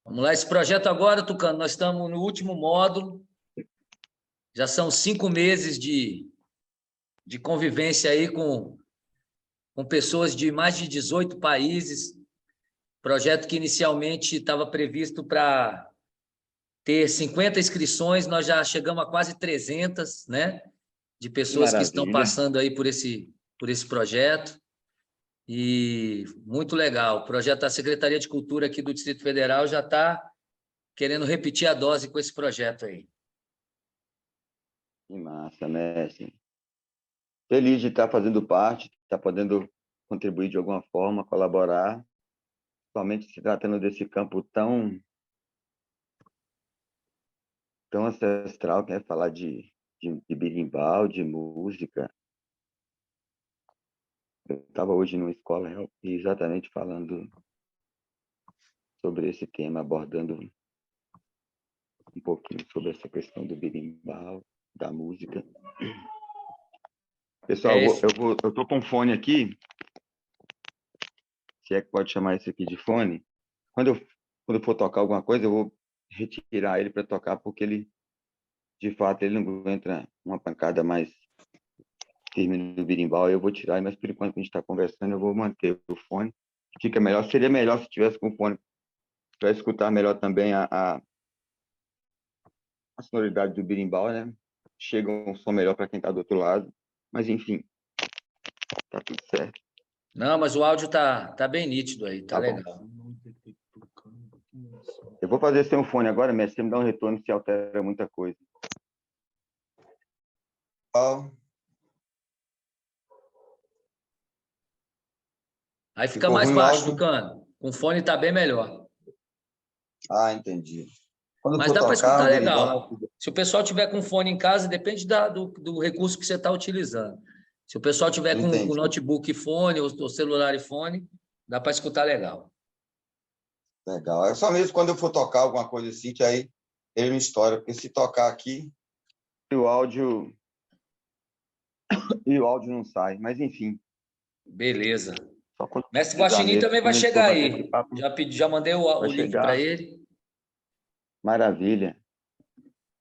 Vamos lá, esse projeto agora, Tucano, nós estamos no último módulo, já são 5 meses de convivência aí com pessoas de mais de 18 países, projeto que inicialmente estava previsto para ter 50 inscrições, nós já chegamos a quase 300, né, de Que pessoas que estão maravilha. passando aí por esse projeto, e muito legal. O projeto da Secretaria de Cultura aqui do Distrito Federal já está querendo repetir a dose com esse projeto aí. Que massa, mestre. Feliz de estar fazendo parte, estar podendo contribuir de alguma forma, colaborar, somente se tratando desse campo tão ancestral, que é falar de berimbau, de música. Eu estava hoje numa escola exatamente falando sobre esse tema, abordando um pouquinho sobre essa questão do berimbau, da música. Pessoal, eu estou com um fone aqui, se é que pode chamar isso aqui de fone. Quando eu for tocar alguma coisa, eu vou retirar ele para tocar, porque ele, de fato, ele não aguenta uma pancada mais firme do berimbau. Eu vou tirar, mas por enquanto a gente está conversando, eu vou manter o fone. Fica melhor, seria melhor se tivesse com o fone para escutar melhor também a sonoridade do berimbau, né? Chega um som melhor para quem está do outro lado. Mas, enfim, tá tudo certo. Não, mas o áudio tá bem nítido aí, tá Bom. legal. Eu vou fazer sem o fone agora, mestre. Você me dá um retorno se altera muita coisa. Aí fica Ficou mais ruim o baixo, áudio? Tucano. Com fone tá bem melhor. Ah, entendi. Quando eu Mas for dá para tocar, escutar o berimbau... legal. Se o pessoal tiver com fone em casa, depende do recurso que você está utilizando. Se o pessoal tiver com Entendi. notebook e fone, ou celular e fone, dá para escutar legal. Legal. É só mesmo quando eu for tocar alguma coisa assim, que aí ele me estoura. Porque se tocar aqui... E o áudio não sai, mas enfim. Beleza. Só quando Mestre precisar Guaxinim mesmo. também vai Como a gente for chegar bater esse aí. papo, Já mandei o vai link para chegar. ele. Maravilha.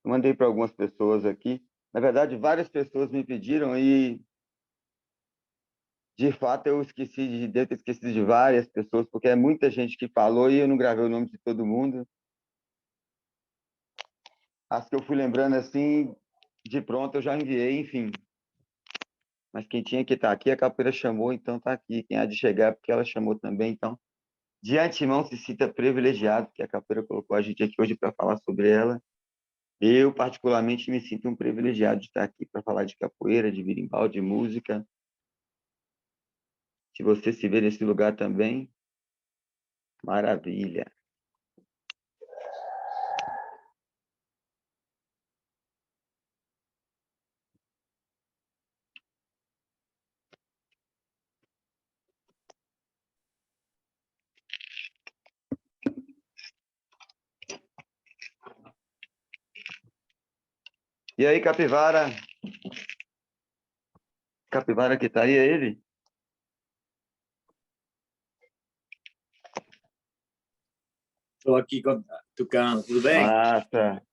Eu mandei para algumas pessoas aqui. Na verdade, várias pessoas me pediram e, de fato, devo ter esquecido de várias pessoas, porque é muita gente que falou e eu não gravei o nome de todo mundo. As que eu fui lembrando assim, de pronto, eu já enviei, enfim. Mas quem tinha que estar aqui, a Capoeira chamou, então está aqui. Quem há de chegar, porque ela chamou também. Então, de antemão, se sinta privilegiado, que a Capoeira colocou a gente aqui hoje para falar sobre ela. Eu, particularmente, me sinto um privilegiado de estar aqui para falar de capoeira, de berimbau, de música. Se você se vê nesse lugar também, maravilha. E aí, Capivara? Capivara que tá aí, é ele? Estou aqui com Tucano, tudo bem? Massa,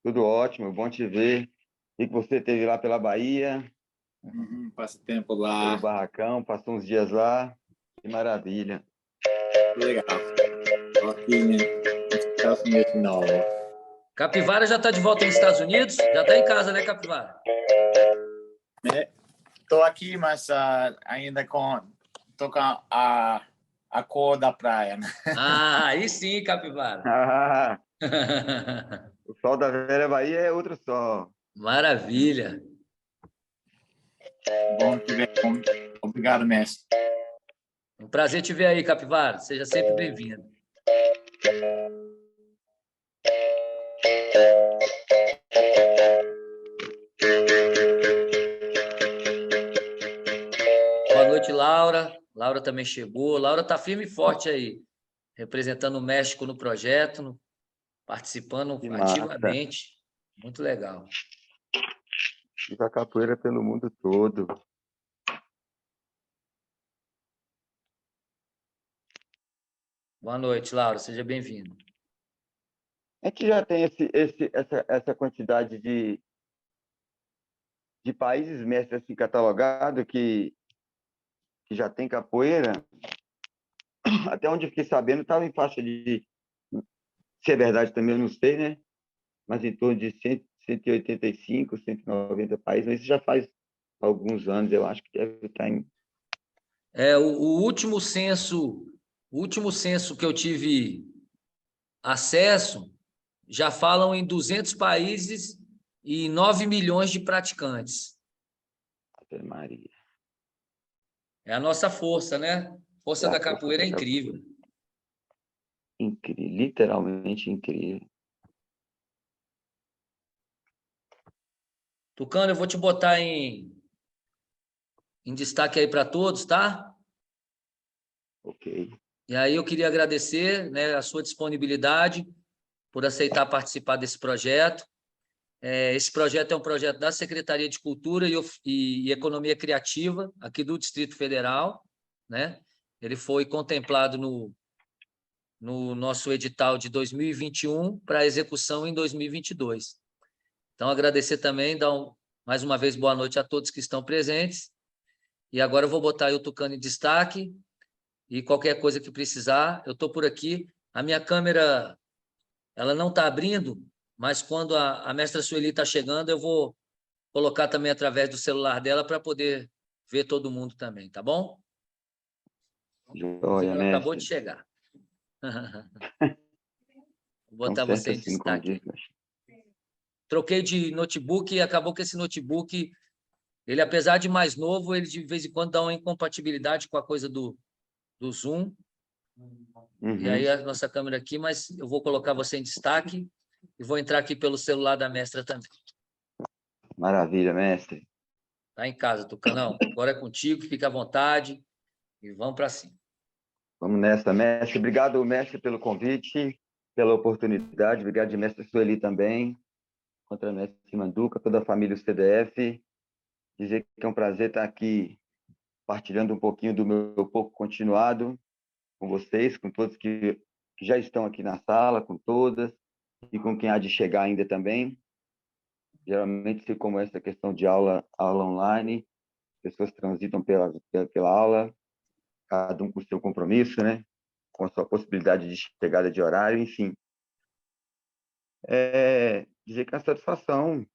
tudo ótimo, bom te ver. E que você esteve lá pela Bahia, Passa tempo pelo lá, Barracão, passou uns dias lá. Que maravilha. legal. Estou aqui, né? Nos Estados Unidos de novo. Capivara já está de volta nos Estados Unidos? Já está em casa, né, Capivara? Estou aqui, mas ainda tô com a cor da praia, né? Ah, aí sim, Capivara. Ah, o sol da velha Bahia é outro sol. Maravilha. Bom te ver. Obrigado, mestre. Um prazer te ver aí, Capivara. Seja sempre bem-vindo. Boa noite, Laura. Laura também chegou. Laura está firme e forte aí, representando o México no projeto, participando Que massa. ativamente. Muito legal. Viva a capoeira pelo mundo todo. Boa noite, Laura. Seja bem-vindo. É que já tem essa quantidade de países, mestre, assim, catalogado, que já tem capoeira. Até onde eu fiquei sabendo, estava em faixa de, se é verdade também, eu não sei, né? Mas em torno de 100, 185, 190 países, mas isso já faz alguns anos, eu acho que deve estar em... O último censo que eu tive acesso, já falam em 200 países e 9 milhões de praticantes. Ave Maria. É a nossa força, né? Força É a da força capoeira da é incrível. capoeira. Incrível, literalmente incrível. Tucano, eu vou te botar em destaque aí para todos, tá? Ok. E aí eu queria agradecer, né, a sua disponibilidade por aceitar participar desse projeto. Esse projeto é um projeto da Secretaria de Cultura e Economia Criativa, aqui do Distrito Federal, né? Ele foi contemplado no nosso edital de 2021 para execução em 2022. Então, agradecer também, mais uma vez boa noite a todos que estão presentes. E agora eu vou botar aí o Tucano em destaque e qualquer coisa que precisar, eu estou por aqui. A minha câmera, ela não está abrindo, mas quando a mestra Sueli está chegando, eu vou colocar também através do celular dela para poder ver todo mundo também, tá bom? Joia, Ela acabou de mestre. chegar. Vou Tão botar certo você em assim, como destaque diz. aí. Troquei de notebook e acabou que esse notebook, ele apesar de mais novo, ele de vez em quando dá uma incompatibilidade com a coisa do Zoom. E Uhum. aí a nossa câmera aqui, mas eu vou colocar você em destaque e vou entrar aqui pelo celular da mestra também. Maravilha, mestre. Tá em casa, Tucanão. Agora é contigo, fica à vontade e vamos para cima. Vamos nessa, mestre. Obrigado, mestre, pelo convite, pela oportunidade. Obrigado, mestre Sueli também. Contra mestre Manduca, toda a família do CDF. Dizer que é um prazer estar aqui partilhando um pouquinho do meu pouco continuado com vocês, com todos que já estão aqui na sala, com todas, e com quem há de chegar ainda também. Geralmente, se como essa questão de aula online, pessoas transitam pela aula, cada um com o seu compromisso, né? Com a sua possibilidade de chegada de horário, enfim. Dizer que é uma satisfação,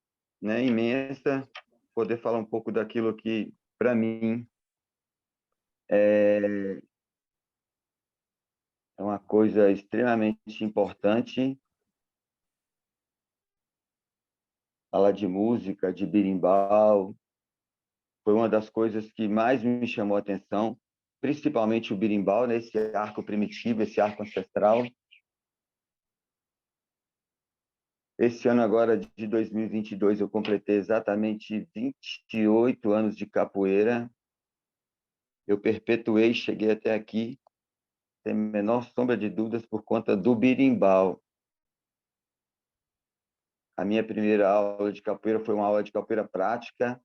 né, imensa poder falar um pouco daquilo que, para mim, é uma coisa extremamente importante. Falar de música, de berimbau, foi uma das coisas que mais me chamou a atenção, principalmente o berimbau, né, esse arco primitivo, esse arco ancestral. Esse ano agora, de 2022, eu completei exatamente 28 anos de capoeira. Eu perpetuei, cheguei até aqui, sem a menor sombra de dúvidas, por conta do berimbau. A minha primeira aula de capoeira foi uma aula de capoeira prática,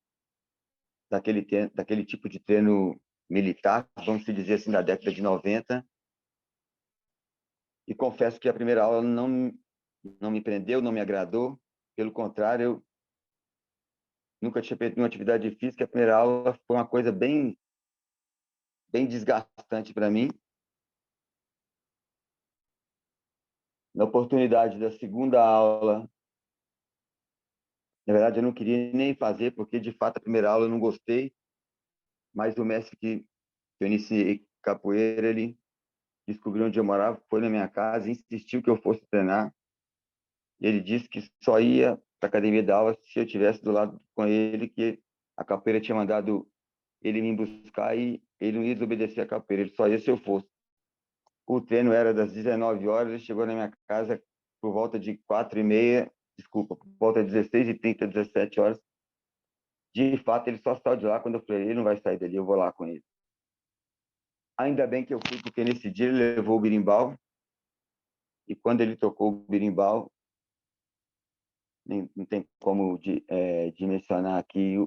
daquele tipo de treino militar, vamos dizer assim, da década de 90. E confesso que a primeira aula não me prendeu, não me agradou. Pelo contrário, eu nunca tinha feito uma atividade física. A primeira aula foi uma coisa bem desgastante para mim. Na oportunidade da segunda aula, na verdade, eu não queria nem fazer, porque de fato a primeira aula eu não gostei, mas o mestre que eu iniciei capoeira, ele descobriu onde eu morava, foi na minha casa, insistiu que eu fosse treinar. E ele disse que só ia para a academia da aula se eu estivesse do lado com ele, que a capoeira tinha mandado ele me buscar e ele não ia desobedecer a capoeira, ele só ia se eu fosse. O treino era das 19 horas, ele chegou na minha casa por volta de 4h30, desculpa, por volta de 16h30, 17 horas. De fato, ele só saiu de lá quando eu falei, ele não vai sair dali, eu vou lá com ele. Ainda bem que eu fui, porque nesse dia ele levou o berimbau, e quando ele tocou o berimbau, não tem como dimensionar aqui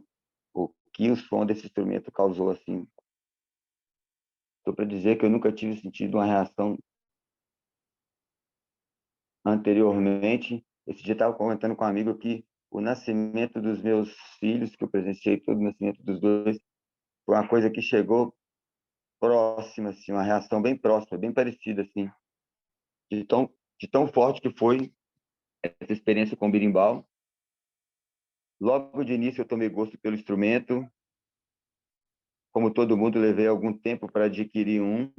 o que o som desse instrumento causou, assim. Estou para dizer que eu nunca tive sentido uma reação anteriormente. Esse dia estava comentando com um amigo que o nascimento dos meus filhos, que eu presenciei todo o nascimento dos dois, foi uma coisa que chegou próxima, assim, uma reação bem próxima, bem parecida, assim, de tão forte que foi essa experiência com o berimbau. Logo de início eu tomei gosto pelo instrumento, como todo mundo, levei algum tempo para adquirir um.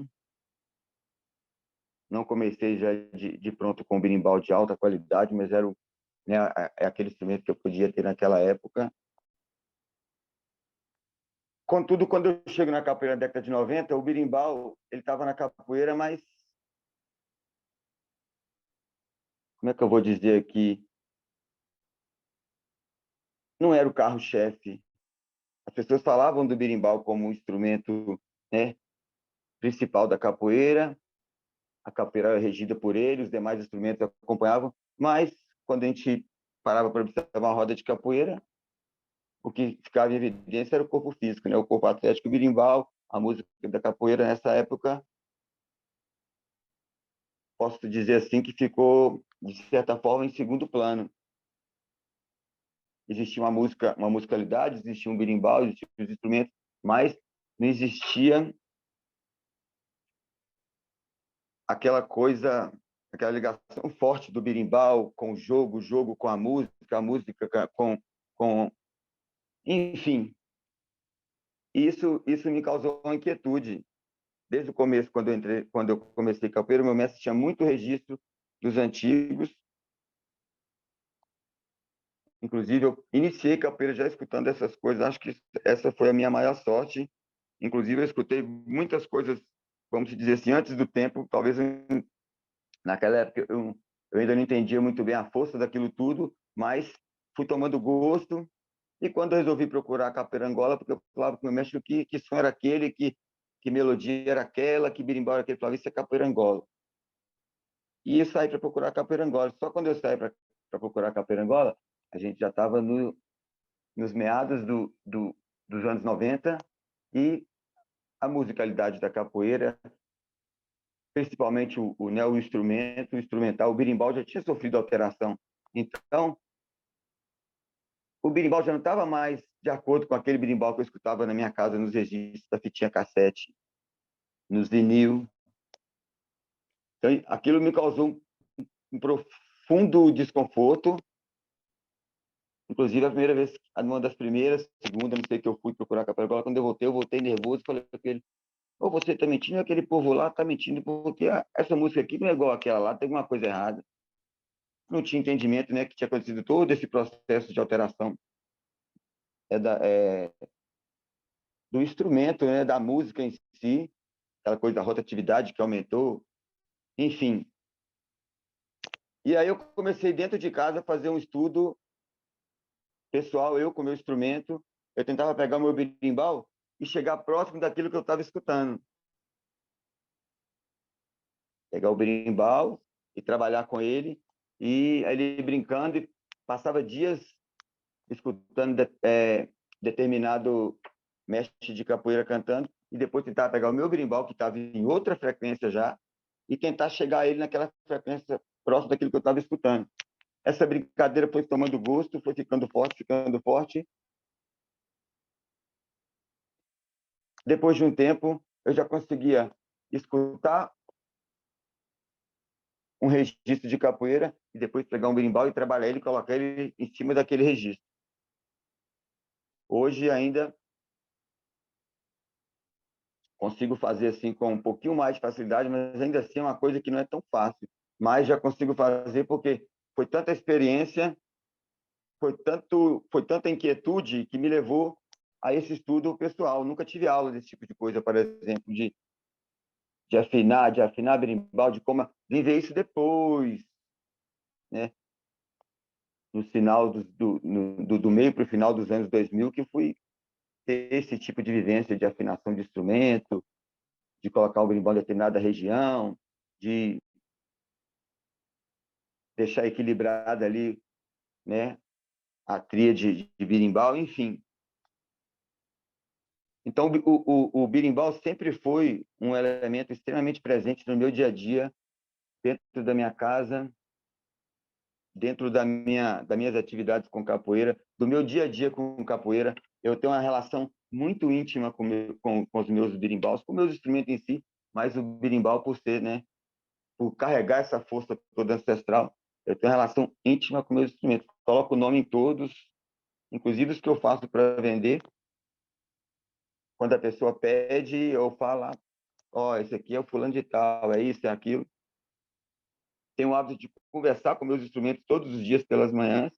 Não comecei já de pronto com berimbau de alta qualidade, mas era né, é aquele instrumento que eu podia ter naquela época. Contudo, quando eu chego na capoeira na década de 90, o berimbau ele estava na capoeira, mas como é que eu vou dizer aqui? Não era o carro-chefe. As pessoas falavam do berimbau como um instrumento, né, principal da capoeira. A capoeira era regida por ele, os demais instrumentos acompanhavam, mas quando a gente parava para observar uma roda de capoeira, o que ficava em evidência era o corpo físico, né? O corpo atlético, o berimbau, a música da capoeira nessa época, posso dizer assim que ficou de certa forma em segundo plano. Existia uma musicalidade, existia um berimbau, existiam os instrumentos, mas não existia aquela coisa, aquela ligação forte do berimbau com o jogo com a música com enfim, isso me causou uma inquietude. Desde o começo, quando eu comecei capoeira, meu mestre tinha muito registro dos antigos. Inclusive, eu iniciei capoeira já escutando essas coisas. Acho que essa foi a minha maior sorte. Inclusive, eu escutei muitas coisas, vamos dizer assim, antes do tempo. Talvez naquela época eu ainda não entendia muito bem a força daquilo tudo, mas fui tomando gosto. E quando eu resolvi procurar a capoeira Angola, porque eu falava com o meu mestre que som era aquele, que melodia era aquela, que berimbau era aquele, eu falava, isso é capoeira Angola. E eu saí para procurar a capoeira Angola. Só quando eu saí para procurar a capoeira Angola, a gente já estava nos meados dos anos 90 e a musicalidade da capoeira, principalmente né, o instrumental, o berimbau já tinha sofrido alteração. Então, o berimbau já não estava mais de acordo com aquele berimbau que eu escutava na minha casa, nos registros da fitinha cassete, nos vinil. Então, aquilo me causou um profundo desconforto. Inclusive, a primeira vez, uma das primeiras, segunda, não sei, que eu fui procurar a capoeira Angola, quando eu voltei nervoso, falei com ele, ou você está mentindo, aquele povo lá está mentindo, porque essa música aqui não é igual àquela lá, tem alguma coisa errada. Não tinha entendimento, né, que tinha acontecido todo esse processo de alteração é do instrumento, né, da música em si, aquela coisa da rotatividade que aumentou, enfim. E aí eu comecei dentro de casa a fazer um estudo pessoal, eu com o meu instrumento, eu tentava pegar o meu berimbau e chegar próximo daquilo que eu estava escutando. Pegar o berimbau e trabalhar com ele, e ele brincando, e passava dias escutando determinado mestre de capoeira cantando, e depois tentar pegar o meu berimbau, que estava em outra frequência já, e tentar chegar a ele naquela frequência próxima daquilo que eu estava escutando. Essa brincadeira foi tomando gosto, foi ficando forte, ficando forte. Depois de um tempo, eu já conseguia escutar um registro de capoeira e depois pegar um berimbau e trabalhar ele e colocar ele em cima daquele registro. Hoje ainda consigo fazer assim com um pouquinho mais de facilidade, mas ainda assim é uma coisa que não é tão fácil. Mas já consigo fazer porque foi tanta experiência, foi tanta inquietude que me levou a esse estudo pessoal. Nunca tive aula desse tipo de coisa, por exemplo, de afinar berimbau, de como vim ver isso depois, né? No final do meio para o final dos anos 2000, que fui ter esse tipo de vivência de afinação de instrumento, de colocar o berimbau em determinada região, de deixar equilibrada ali, né, a tríade de berimbau, enfim. Então, o berimbau sempre foi um elemento extremamente presente no meu dia a dia, dentro da minha casa, dentro das minhas atividades com capoeira, do meu dia a dia com capoeira, eu tenho uma relação muito íntima com os meus birimbaus, com meus instrumentos em si, mas o birimbau por ser, né, por carregar essa força toda ancestral, eu tenho uma relação íntima com meus instrumentos. Coloco o nome em todos, inclusive os que eu faço para vender. Quando a pessoa pede, eu falo, ó, esse aqui é o fulano de tal, é isso, é aquilo. Tenho o hábito de conversar com meus instrumentos todos os dias pelas manhãs.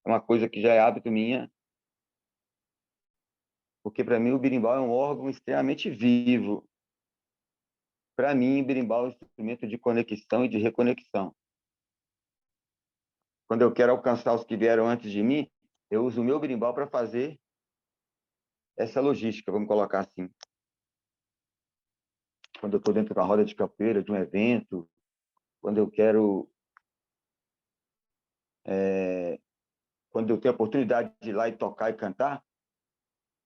É uma coisa que já é hábito minha, porque para mim o berimbau é um órgão extremamente vivo. Para mim, o berimbau é um instrumento de conexão e de reconexão. Quando eu quero alcançar os que vieram antes de mim, eu uso o meu berimbau para fazer essa logística, vamos colocar assim. Quando eu estou dentro da roda de capoeira, de um evento, quando eu quero... quando eu tenho a oportunidade de ir lá e tocar e cantar,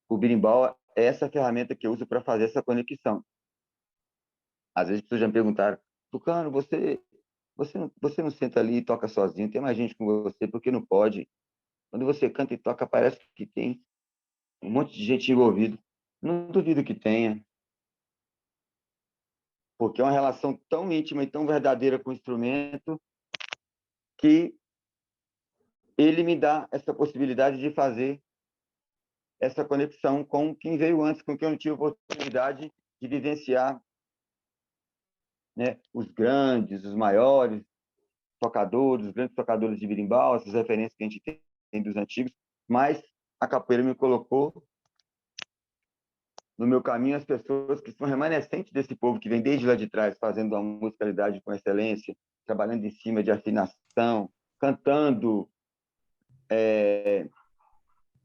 o berimbau é essa ferramenta que eu uso para fazer essa conexão. Às vezes as pessoas já me perguntaram, Tucano, você não senta ali e toca sozinho, tem mais gente com você, por que não pode? Quando você canta e toca, parece que tem um monte de gente envolvida. Não duvido que tenha, porque é uma relação tão íntima e tão verdadeira com o instrumento que ele me dá essa possibilidade de fazer essa conexão com quem veio antes, com quem eu não tive oportunidade de vivenciar, né? Os grandes, os maiores tocadores, os grandes tocadores de berimbau, essas referências que a gente tem dos antigos, mas a capoeira me colocou no meu caminho as pessoas que são remanescentes desse povo que vem desde lá de trás, fazendo uma musicalidade com excelência, trabalhando em cima de afinação, cantando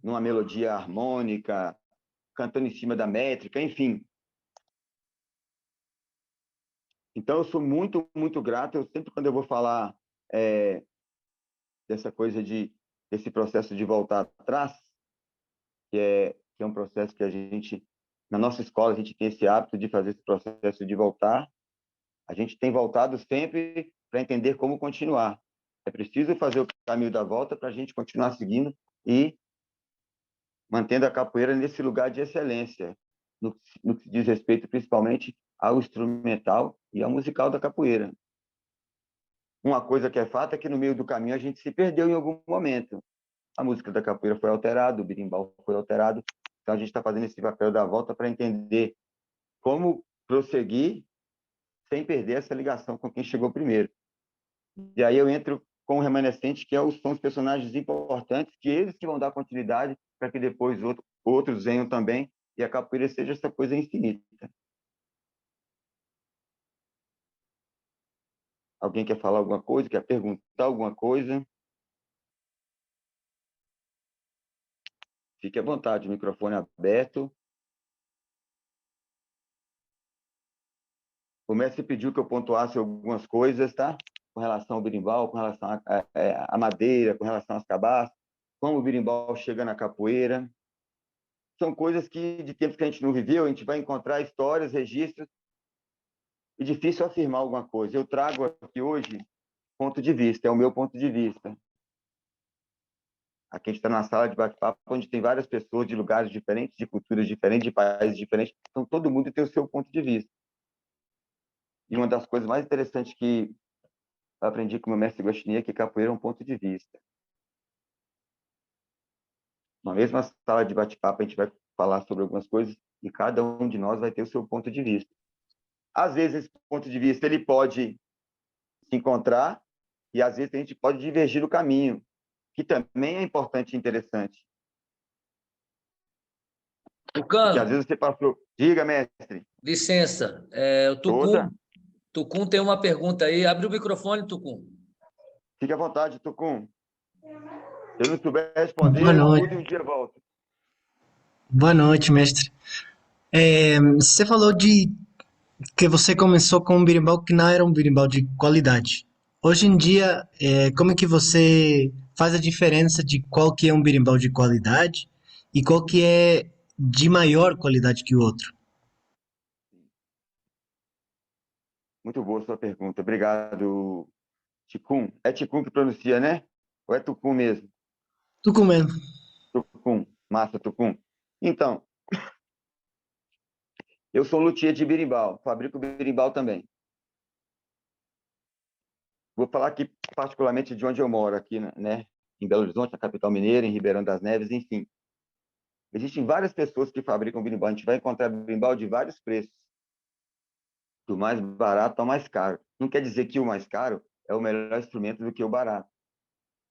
numa melodia harmônica, cantando em cima da métrica, enfim. Então, eu sou muito, muito grato. Eu sempre, quando eu vou falar dessa coisa desse processo de voltar atrás, que é um processo que a gente, na nossa escola, a gente tem esse hábito de fazer esse processo de voltar. A gente tem voltado sempre para entender como continuar. É preciso fazer o caminho da volta para a gente continuar seguindo e mantendo a capoeira nesse lugar de excelência, no que diz respeito principalmente ao instrumental e ao musical da capoeira. Uma coisa que é fato é que no meio do caminho a gente se perdeu em algum momento. A música da capoeira foi alterada, o berimbau foi alterado, então a gente está fazendo esse papel da volta para entender como prosseguir sem perder essa ligação com quem chegou primeiro. E aí eu entro com o remanescente, que são os personagens importantes, que eles que vão dar continuidade para que depois outros venham também e a capoeira seja essa coisa infinita. Alguém quer falar alguma coisa? Quer perguntar alguma coisa? Fique à vontade, o microfone aberto. O mestre pediu que eu pontuasse algumas coisas, tá? Com relação ao berimbau, com relação à madeira, com relação às cabaças, como o berimbau chega na capoeira. São coisas que, de tempos que a gente não viveu, a gente vai encontrar histórias, registros, e difícil afirmar alguma coisa. Eu trago aqui hoje ponto de vista, é o meu ponto de vista. Aqui a gente está na sala de bate-papo, onde tem várias pessoas de lugares diferentes, de culturas diferentes, de países diferentes, então todo mundo tem o seu ponto de vista. E uma das coisas mais interessantes que eu aprendi com o meu mestre Guaxinim é que capoeira é um ponto de vista. Na mesma sala de bate-papo, a gente vai falar sobre algumas coisas e cada um de nós vai ter o seu ponto de vista. Às vezes, esse ponto de vista ele pode se encontrar e às vezes a gente pode divergir o caminho, que também é importante e interessante. Porque às Tucano, vezes você passou... Diga, mestre. licença. O Toda. Tucum tem uma pergunta aí. Abre o microfone, Tucum. Fique à vontade, Tucum. Se eu não souber Boa responder, noite, mude um dia volta. boa noite, mestre. Você falou de que você começou com um berimbau que não era um berimbau de qualidade. Hoje em dia, como é que você faz a diferença de qual que é um berimbau de qualidade e qual que é de maior qualidade que o outro? Muito boa sua pergunta. Obrigado, Ticum. É Ticum que pronuncia, né? Ou é Tucum mesmo? Tucum mesmo. Tucum. Massa, Tucum. Então, eu sou luthier de berimbau. Fabrico berimbau também. Vou falar aqui particularmente de onde eu moro, aqui, né? Em Belo Horizonte, na capital mineira, em Ribeirão das Neves, enfim. Existem várias pessoas que fabricam berimbau. A gente vai encontrar berimbau de vários preços, do mais barato ao mais caro. Não quer dizer que o mais caro é o melhor instrumento do que o barato.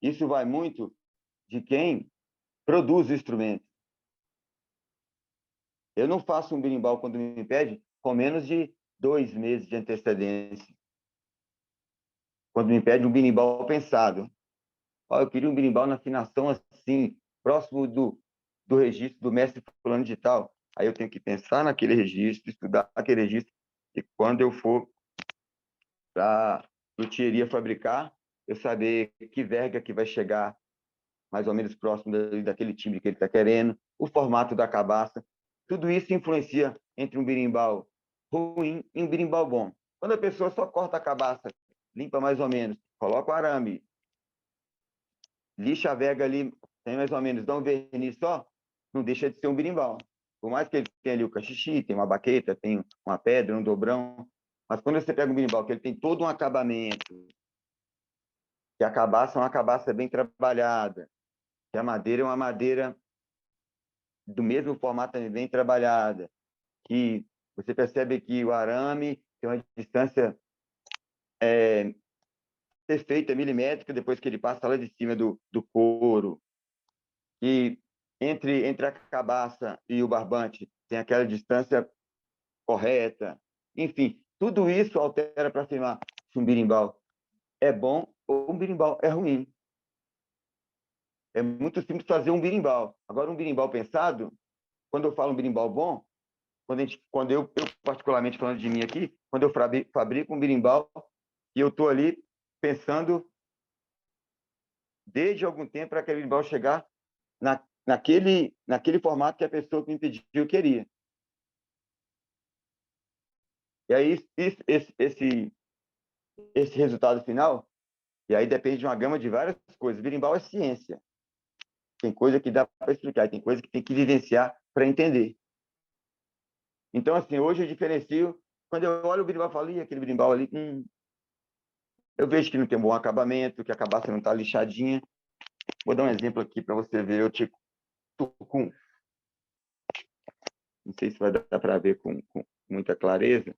Isso vai muito de quem produz o instrumento. Eu não faço um berimbau quando me pede com menos de 2 meses de antecedência. Quando me pede um berimbau pensado. Eu queria um berimbau na afinação assim, próximo do registro do mestre fulano de tal. Aí eu tenho que pensar naquele registro, estudar aquele registro, e quando eu for para a luthieria fabricar, eu saber que verga que vai chegar mais ou menos próximo daquele timbre que ele está querendo, o formato da cabaça. Tudo isso influencia entre um berimbau ruim e um berimbau bom. Quando a pessoa só corta a cabaça, limpa mais ou menos, coloca o arame, lixa a verga ali, tem mais ou menos, dá um verniz só, não deixa de ser um berimbau. Por mais que ele tenha ali o cachixi, tem uma baqueta, tem uma pedra, um dobrão, mas quando você pega um berimbau, que ele tem todo um acabamento, que a cabaça é uma cabaça bem trabalhada, que a madeira é uma madeira do mesmo formato bem trabalhada, que você percebe que o arame tem uma distância perfeita, milimétrica, depois que ele passa lá de cima do couro, e entre a cabaça e o barbante tem aquela distância correta. Enfim, tudo isso altera para afirmar se um berimbau é bom ou um berimbau é ruim. É muito simples fazer um berimbau. Agora, um berimbau pensado, quando eu falo um berimbau bom, quando eu particularmente falando de mim aqui, quando eu fabrico um berimbau, e eu estou ali pensando desde algum tempo para aquele berimbau chegar naquele formato que a pessoa que me pediu queria. E aí, esse resultado final, e aí depende de uma gama de várias coisas. Berimbau é ciência. Tem coisa que dá para explicar, tem coisa que tem que vivenciar para entender. Então, assim, hoje eu diferencio, quando eu olho o berimbau, eu falo, aquele berimbau ali, eu vejo que não tem um bom acabamento, que a cabaça não está lixadinha. Vou dar um exemplo aqui para você ver o tipo tucum. Não sei se vai dar para ver com muita clareza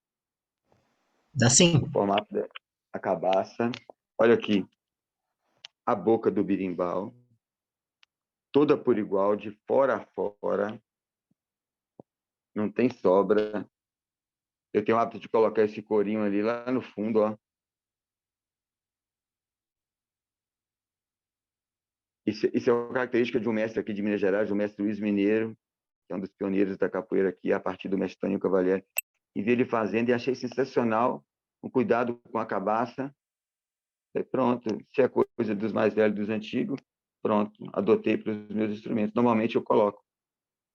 Dá sim. o formato da cabaça. Olha aqui, a boca do berimbau, toda por igual, de fora a fora, não tem sobra. Eu tenho o hábito de colocar esse corinho ali lá no fundo, ó. Isso é uma característica de um mestre aqui de Minas Gerais, o mestre Luiz Mineiro, que é um dos pioneiros da capoeira aqui, a partir do mestre Tônio Cavalieri. E vi ele fazendo e achei sensacional o cuidado com a cabaça. E pronto, se é coisa dos mais velhos, dos antigos, pronto, adotei para os meus instrumentos. Normalmente eu coloco.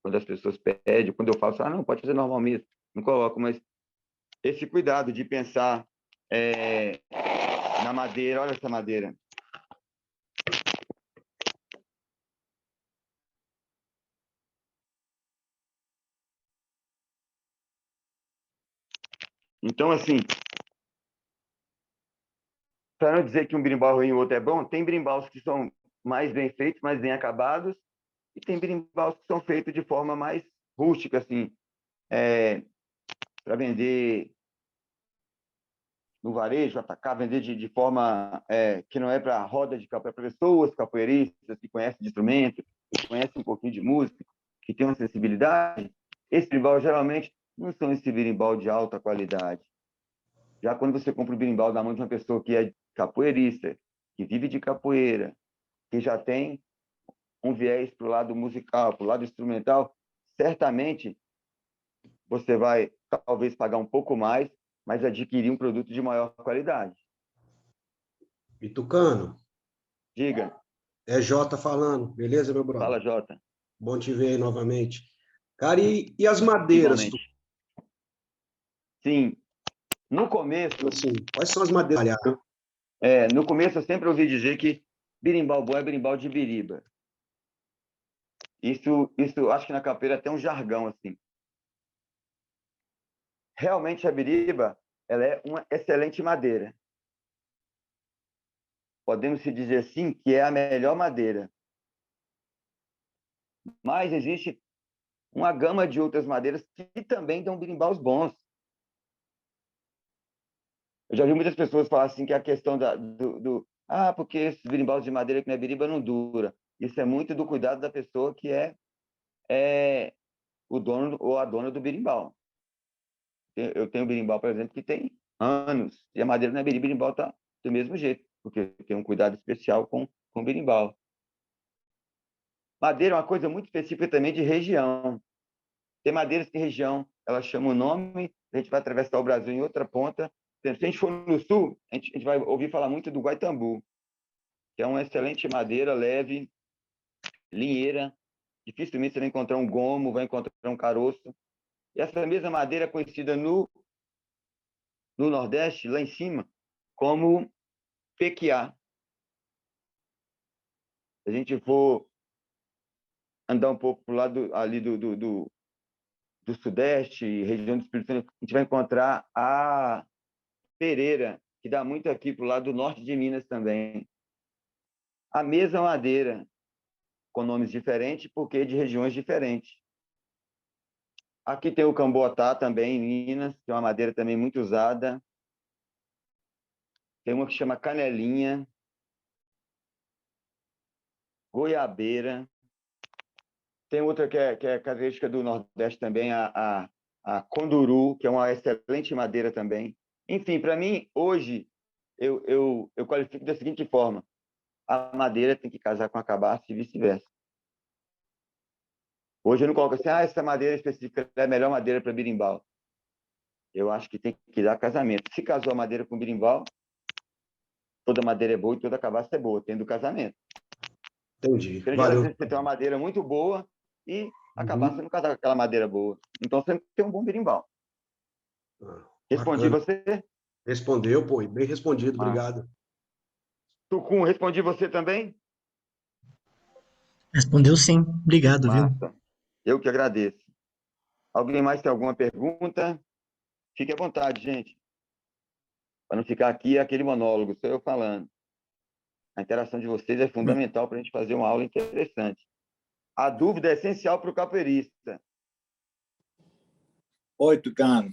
Quando as pessoas pedem, quando eu falo, não, pode fazer normal mesmo, não coloco, mas esse cuidado de pensar na madeira, olha essa madeira. Então, assim, para não dizer que um berimbau é ruim e o outro é bom, tem berimbaus que são mais bem feitos, mais bem acabados, e tem berimbaus que são feitos de forma mais rústica, assim, para vender no varejo, atacar, vender de forma que não é para roda de capoeira, para pessoas capoeiristas que conhecem de instrumento, que conhecem um pouquinho de música, que têm uma sensibilidade. Esse berimbau geralmente não são esse berimbau de alta qualidade. Já quando você compra o berimbau da mão de uma pessoa que é capoeirista, que vive de capoeira, que já tem um viés para o lado musical, para o lado instrumental, certamente você vai talvez pagar um pouco mais, mas adquirir um produto de maior qualidade. E Tucano, Diga. é Jota falando, beleza, meu brother? Fala, Jota. Bom te ver aí novamente. Cara, e as madeiras? Igualmente. Sim. No começo... Assim, quais são as madeiras? No começo eu sempre ouvi dizer que birimbau bom é birimbau de Ibiriba. Isso acho que na capoeira tem um jargão assim. Realmente a biriba, ela é uma excelente madeira. Podemos se dizer assim que é a melhor madeira. Mas existe uma gama de outras madeiras que também dão birimbaus bons. Eu já vi muitas pessoas falar assim que a questão porque esses birimbaus de madeira que não é biriba não dura. Isso é muito do cuidado da pessoa que é o dono ou a dona do birimbau. Eu tenho birimbau, por exemplo, que tem anos, e a madeira não é biriba, birimbau está do mesmo jeito, porque tem um cuidado especial com o birimbau. Madeira é uma coisa muito específica também de região. Tem madeiras que região, ela chama o nome, a gente vai atravessar o Brasil em outra ponta. Se a gente for no sul, a gente vai ouvir falar muito do guaitambu, que é uma excelente madeira, leve, linheira. Dificilmente você vai encontrar um gomo, vai encontrar um caroço. E essa mesma madeira é conhecida no Nordeste, lá em cima, como pequiá. Se a gente for andar um pouco para o lado ali do Sudeste, região do Espírito Santo, a gente vai encontrar a pereira, que dá muito aqui para o lado do norte de Minas também. A mesma madeira, com nomes diferentes, porque de regiões diferentes. Aqui tem o camboatá também, em Minas, que é uma madeira também muito usada. Tem uma que chama canelinha, goiabeira. Tem outra que é característica do Nordeste também, a conduru, que é uma excelente madeira também. Enfim, para mim, hoje, eu qualifico da seguinte forma: a madeira tem que casar com a cabaça e vice-versa. Hoje eu não coloco assim, essa madeira específica é a melhor madeira para birimbau. Eu acho que tem que dar casamento. Se casou a madeira com birimbau, toda madeira é boa e toda cabaça é boa, tendo casamento. Entendi. Porque, Valeu. você tem uma madeira muito boa e a cabaça Uhum. não casa com aquela madeira boa. Então, sempre tem um bom birimbau. Respondi Bacana. você? Respondeu, pô, e bem respondido, Ah. obrigado. Tucum, respondi você também? Respondeu sim. Obrigado, viu? Massa. Eu que agradeço. Alguém mais tem alguma pergunta? Fique à vontade, gente. Para não ficar aqui aquele monólogo, sou eu falando. A interação de vocês é fundamental para a gente fazer uma aula interessante. A dúvida é essencial para o capoeirista. Oi, Tucano.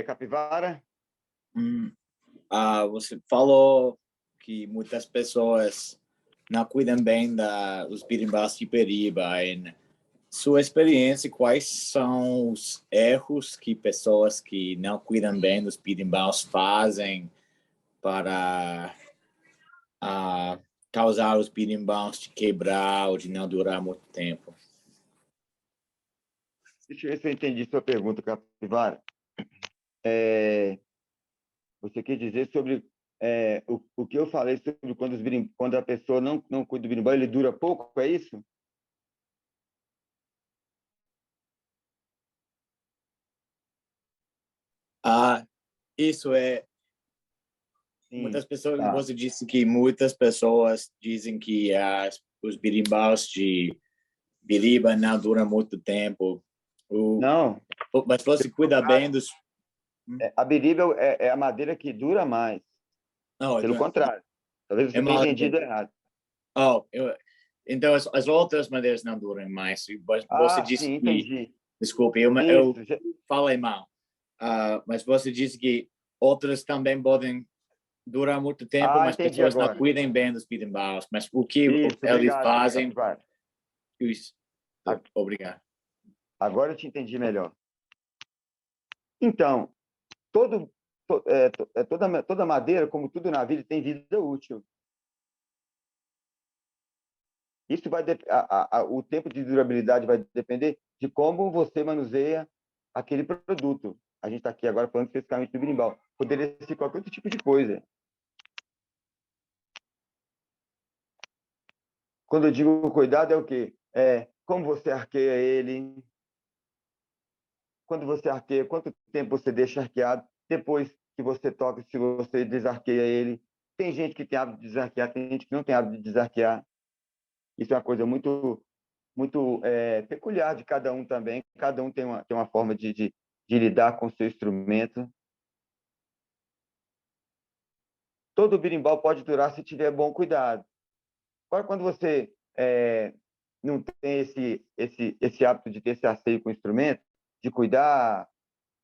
Capivara? Você falou que muitas pessoas não cuidam bem dos birimbás de Ibiriba. Em sua experiência, quais são os erros que pessoas que não cuidam bem dos birimbás fazem para causar os birimbás de quebrar ou de não durar muito tempo? Deixa eu ver se eu entendi sua pergunta, Capivara. Você quer dizer sobre o que eu falei sobre quando a pessoa não cuida do birimbau, ele dura pouco, é isso? Isso é. Sim, Muitas pessoas, tá. você disse que muitas pessoas dizem que os birimbaus de Biriba não duram muito tempo. Não, Mas você cuida bem dos. a biriba é a madeira que dura mais. Não, Pelo contrário. Talvez você tenha mal entendido entendido. errado. Então as outras madeiras não duram mais. Você disse Sim, que. entendi. Desculpe, eu Isso. falei mal. Mas você disse que outras também podem durar muito tempo, mas Entendi pessoas não agora. cuidem bem dos birimbaus. Mas o que Isso, eles obrigado, fazem. Capivara. Isso. Obrigado. Agora eu te entendi melhor. Então, toda madeira, como tudo na vida, tem vida útil. Isso o tempo de durabilidade vai depender de como você manuseia aquele produto. A gente está aqui agora falando especificamente do berimbau. Poderia ser qualquer outro tipo de coisa. Quando eu digo cuidado, é o quê? Como você arqueia ele, quando você arqueia, quanto tempo você deixa arqueado, depois que você toca, se você desarqueia ele. Tem gente que tem hábito de desarquear, tem gente que não tem hábito de desarquear. Isso é uma coisa muito peculiar de cada um também. Cada um tem uma forma de lidar com o seu instrumento. Todo berimbau pode durar se tiver bom cuidado. Agora, quando você não tem esse hábito de ter esse asseio com o instrumento, de cuidar,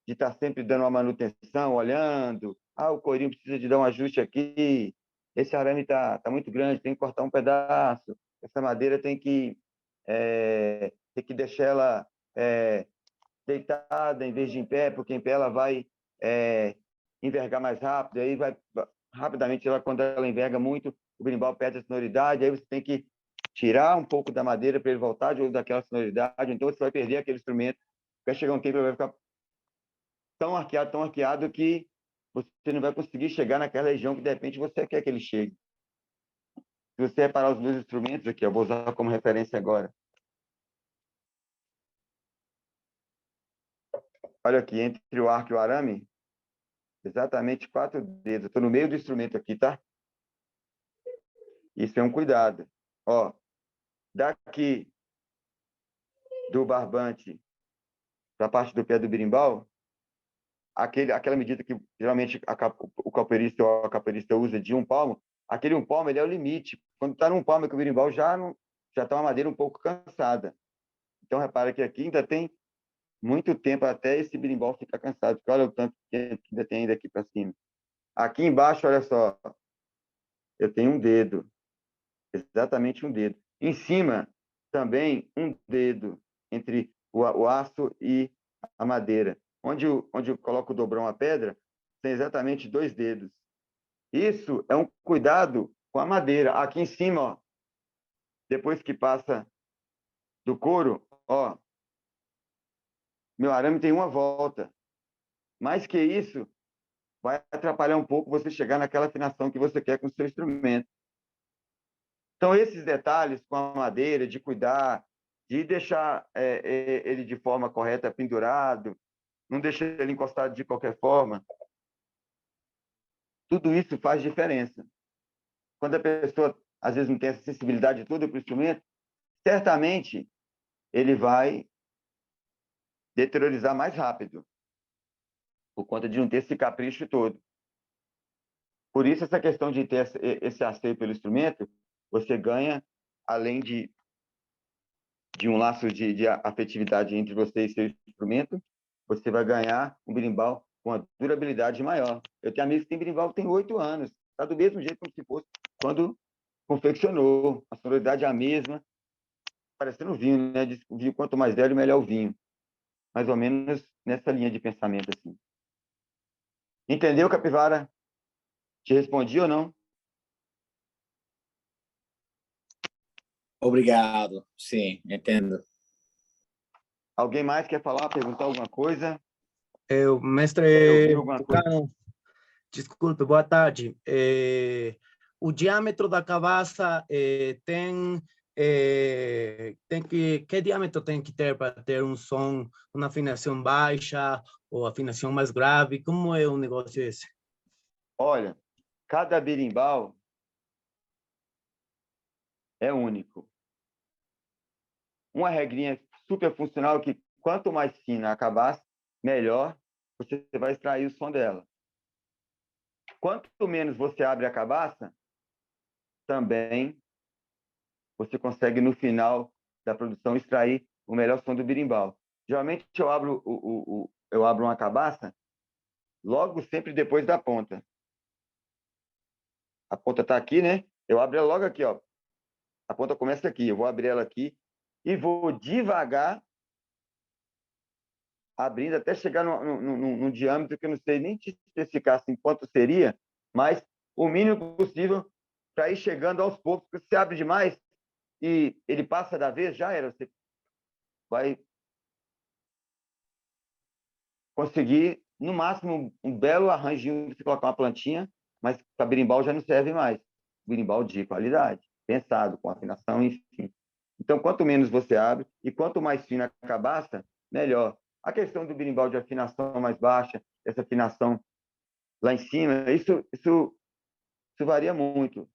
de estar sempre dando uma manutenção, olhando, o coirinho precisa de dar um ajuste aqui, esse arame está muito grande, tem que cortar um pedaço, essa madeira tem que deixar ela deitada em vez de em pé, porque em pé ela vai envergar mais rápido, aí rapidamente, quando ela enverga muito, o berimbau perde a sonoridade, aí você tem que tirar um pouco da madeira para ele voltar de novo daquela sonoridade, então você vai perder aquele instrumento, vai chegar um tempo que ele vai ficar tão arqueado que você não vai conseguir chegar naquela região que de repente você quer que ele chegue. Se você reparar os meus instrumentos aqui, eu vou usar como referência agora. Olha aqui, entre o arco e o arame, exatamente 4 dedos. Estou no meio do instrumento aqui, tá? Isso é um cuidado. Ó, daqui do barbante para a parte do pé do berimbau, aquela medida que geralmente o capoeirista ou a capoeirista usa de 1 palmo, aquele 1 palmo ele é o limite. Quando está num palmo, que o berimbau já está uma madeira um pouco cansada. Então, repara que aqui ainda tem muito tempo até esse berimbau ficar cansado. Porque olha o tanto que ainda tem ainda aqui para cima. Aqui embaixo, olha só, eu tenho um dedo. Exatamente um dedo. Em cima, também um dedo entre o aço e a madeira. Onde eu coloco o dobrão a pedra, tem exatamente 2 dedos. Isso é um cuidado com a madeira. Aqui em cima, ó, depois que passa do couro, ó, meu arame tem uma volta. Mais que isso, vai atrapalhar um pouco você chegar naquela afinação que você quer com o seu instrumento. Então, esses detalhes com a madeira, de cuidar, de deixar ele de forma correta pendurado, não deixar ele encostado de qualquer forma, tudo isso faz diferença. Quando a pessoa, às vezes, não tem essa sensibilidade toda para o instrumento, certamente ele vai deteriorizar mais rápido, por conta de não ter esse capricho todo. Por isso, essa questão de ter esse asseio pelo instrumento, você ganha, além de um laço de afetividade entre você e seu instrumento, você vai ganhar um berimbau com uma durabilidade maior. Eu tenho amigos que têm berimbau que tem 8 anos, está do mesmo jeito como se fosse quando confeccionou. A sonoridade é a mesma, parecendo vinho, né? Diz que o vinho, quanto mais velho, melhor o vinho. Mais ou menos nessa linha de pensamento, assim. Entendeu, Capivara? Te respondi ou não? Obrigado. Sim, entendo. Alguém mais quer falar, perguntar alguma coisa? O Ouviu mestre alguma coisa? Tucano, desculpe, boa tarde. O diâmetro da cabaça que diâmetro tem que ter para ter um som, uma afinação baixa ou afinação mais grave? Como é o negócio esse? Olha, cada berimbau é único. Uma regrinha super funcional que quanto mais fina a cabaça, melhor você vai extrair o som dela. Quanto menos você abre a cabaça, também você consegue, no final da produção, extrair o melhor som do berimbau. Geralmente, eu abro uma cabaça logo sempre depois da ponta. A ponta está aqui, né? Eu abro ela logo aqui, ó. A ponta começa aqui. Eu vou abrir ela aqui e vou devagar abrindo até chegar num diâmetro que eu não sei nem te especificar assim, quanto seria, mas o mínimo possível para ir chegando aos poucos, porque se você abre demais e ele passa da vez, já era. Você vai conseguir, no máximo, um belo arranjinho de você colocar uma plantinha, mas para berimbau já não serve mais. Berimbau de qualidade, pensado, com afinação, enfim. Então, quanto menos você abre e quanto mais fina a cabaça, melhor. A questão do berimbau de afinação mais baixa, essa afinação lá em cima, isso varia muito.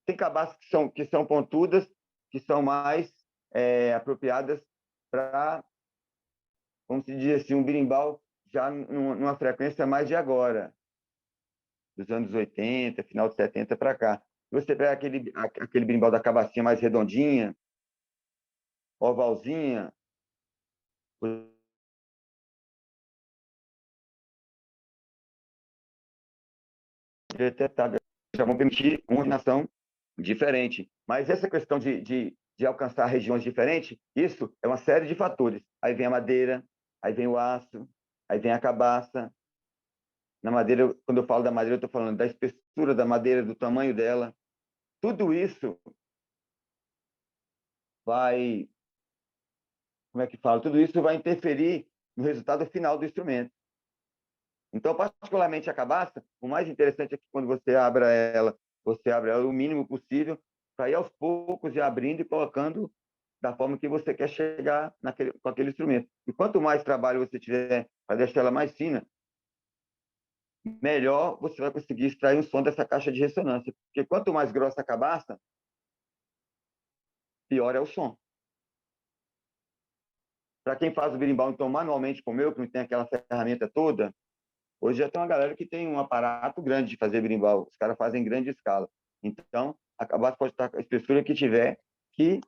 Tem cabaças que são pontudas, que são mais apropriadas para, vamos dizer assim, um berimbau já numa frequência mais de agora, dos anos 80, final de 70 para cá. Se você pega aquele berimbau da cabacinha mais redondinha, ovalzinha, já vão permitir uma afinação diferente. Mas essa questão de alcançar regiões diferentes, isso é uma série de fatores. Aí vem a madeira, aí vem o aço, aí vem a cabaça. Na madeira, quando eu falo da madeira, eu estou falando da espessura da madeira, do tamanho dela. Tudo isso vai, como é que fala? Tudo isso vai interferir no resultado final do instrumento. Então, particularmente a cabaça, o mais interessante é que quando você abre ela o mínimo possível, para ir aos poucos e abrindo e colocando da forma que você quer chegar com aquele instrumento. E quanto mais trabalho você tiver para deixar ela mais fina, melhor você vai conseguir extrair o som dessa caixa de ressonância. Porque quanto mais grossa a cabaça, pior é o som. Para quem faz o berimbau, então, manualmente como eu, que não tem aquela ferramenta toda, hoje já tem uma galera que tem um aparato grande de fazer berimbau. Os caras fazem em grande escala. Então, a cabaça pode estar com a espessura que tiver, que,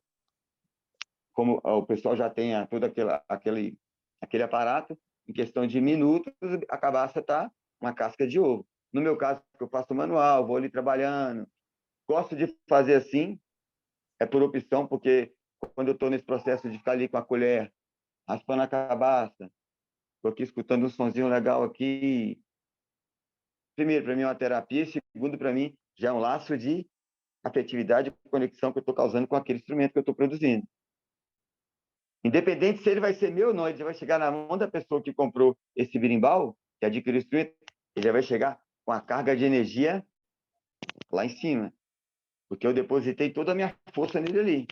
como o pessoal já tem todo aquele aparato, em questão de minutos, a cabaça está uma casca de ovo. No meu caso, eu faço manual, vou ali trabalhando. Gosto de fazer assim, é por opção, porque quando eu estou nesse processo de ficar ali com a colher, raspando a cabaça, estou aqui escutando um sonzinho legal aqui. Primeiro, para mim é uma terapia. Segundo, para mim, já é um laço de afetividade e conexão que eu estou causando com aquele instrumento que eu estou produzindo. Independente se ele vai ser meu ou não, ele já vai chegar na mão da pessoa que comprou esse berimbau, que adquiriu o instrumento, ele já vai chegar com a carga de energia lá em cima. Porque eu depositei toda a minha força nele ali.